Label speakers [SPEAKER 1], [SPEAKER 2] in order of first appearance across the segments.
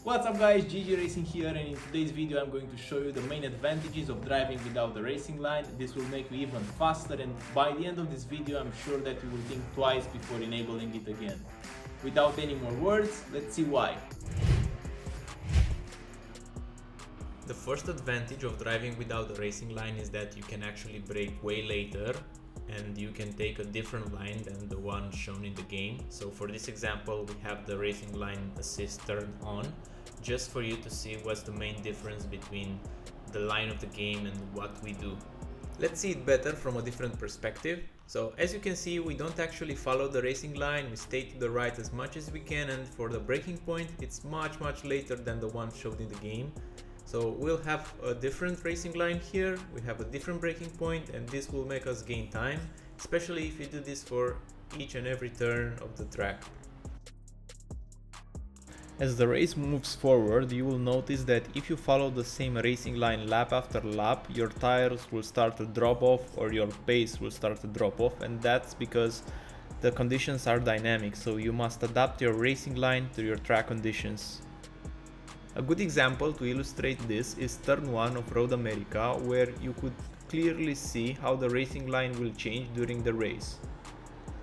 [SPEAKER 1] What's up guys, iRacing here, and in today's video I'm going to show you the main advantages of driving without the racing line. This will make you even faster, and by the end of this video I'm sure that you will think twice before enabling it again. Without any more words, let's see why.
[SPEAKER 2] The first advantage of driving without the racing line is that you can actually brake way later and you can take a different line than the one shown in the game. So for this example we have the racing line assist turned on, just for you to see what's the main difference between the line of the game and what we do. Let's see it better from a different perspective. So as you can see, we don't actually follow the racing line, we stay to the right as much as we can, and for the braking point it's much later than the one showed in the game. So we'll have a different racing line here, we have a different braking point, and this will make us gain time, especially if you do this for each and every turn of the track. As the race moves forward, you will notice that if you follow the same racing line lap after lap, your tires will start to drop off or your pace will start to drop off, and that's because the conditions are dynamic, so you must adapt your racing line to your track conditions. A good example to illustrate this is turn 1 of Road America, where you could clearly see how the racing line will change during the race.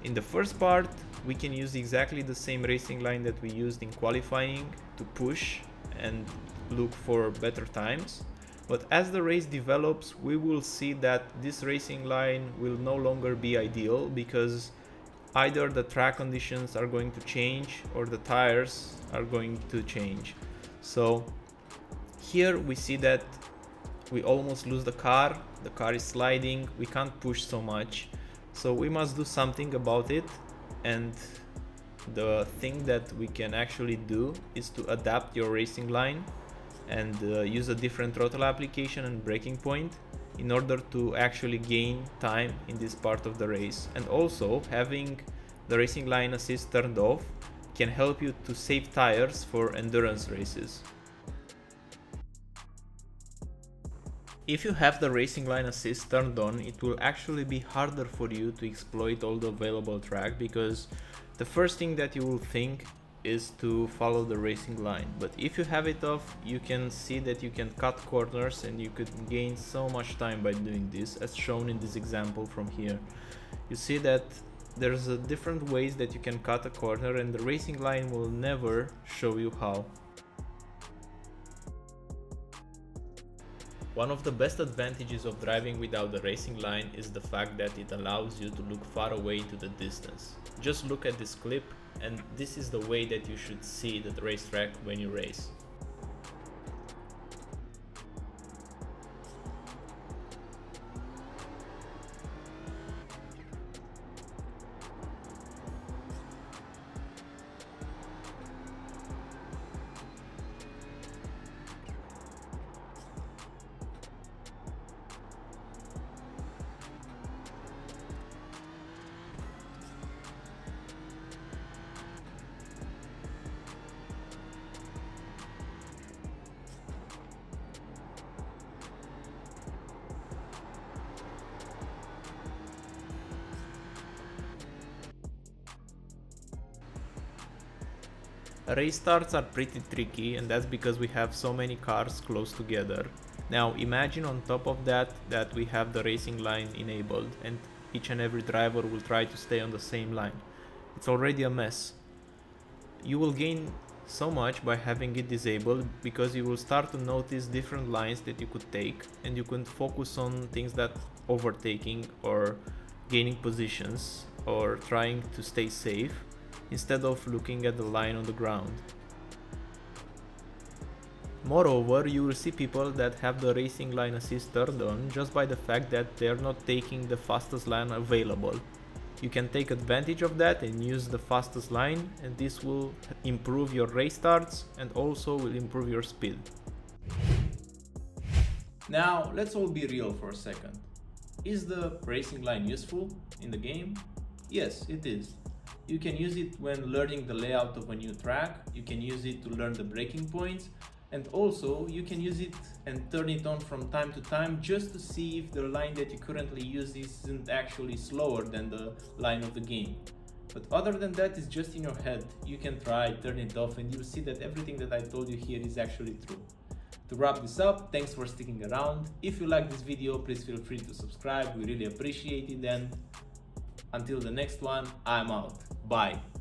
[SPEAKER 2] In the first part, we can use exactly the same racing line that we used in qualifying to push and look for better times. But as the race develops, we will see that this racing line will no longer be ideal, because either the track conditions are going to change or the tires are going to change. So here we see that we almost lose the car is sliding, we can't push so much. So we must do something about it, and the thing that we can actually do is to adapt your racing line and use a different throttle application and braking point in order to actually gain time in this part of the race. And also having the racing line assist turned off can help you to save tires for endurance races. If you have the racing line assist turned on, it will actually be harder for you to exploit all the available track, because the first thing that you will think is to follow the racing line. But if you have it off, you can see that you can cut corners and you could gain so much time by doing this, as shown in this example from here. You see that there's different ways that you can cut a corner, and the racing line will never show you how. One of the best advantages of driving without the racing line is the fact that it allows you to look far away into the distance. Just look at this clip, and this is the way that you should see the racetrack when you race. Race starts are pretty tricky, and that's because we have so many cars close together. Now imagine on top of that we have the racing line enabled, and each and every driver will try to stay on the same line. It's already a mess. You will gain so much by having it disabled, because you will start to notice different lines that you could take, and you can focus on things that overtaking or gaining positions or trying to stay safe, instead of looking at the line on the ground. Moreover, you will see people that have the racing line assist turned on just by the fact that they are not taking the fastest line available. You can take advantage of that and use the fastest line, and this will improve your race starts and also will improve your speed.
[SPEAKER 1] Now let's all be real for a second. Is the racing line useful in the game? Yes, it is. You can use it when learning the layout of a new track, you can use it to learn the braking points, and also you can use it and turn it on from time to time just to see if the line that you currently use isn't actually slower than the line of the game. But other than that, it's just in your head. You can try, turn it off, and you'll see that everything that I told you here is actually true. To wrap this up, thanks for sticking around. If you like this video, please feel free to subscribe. We really appreciate it, and until the next one, I'm out. Bye.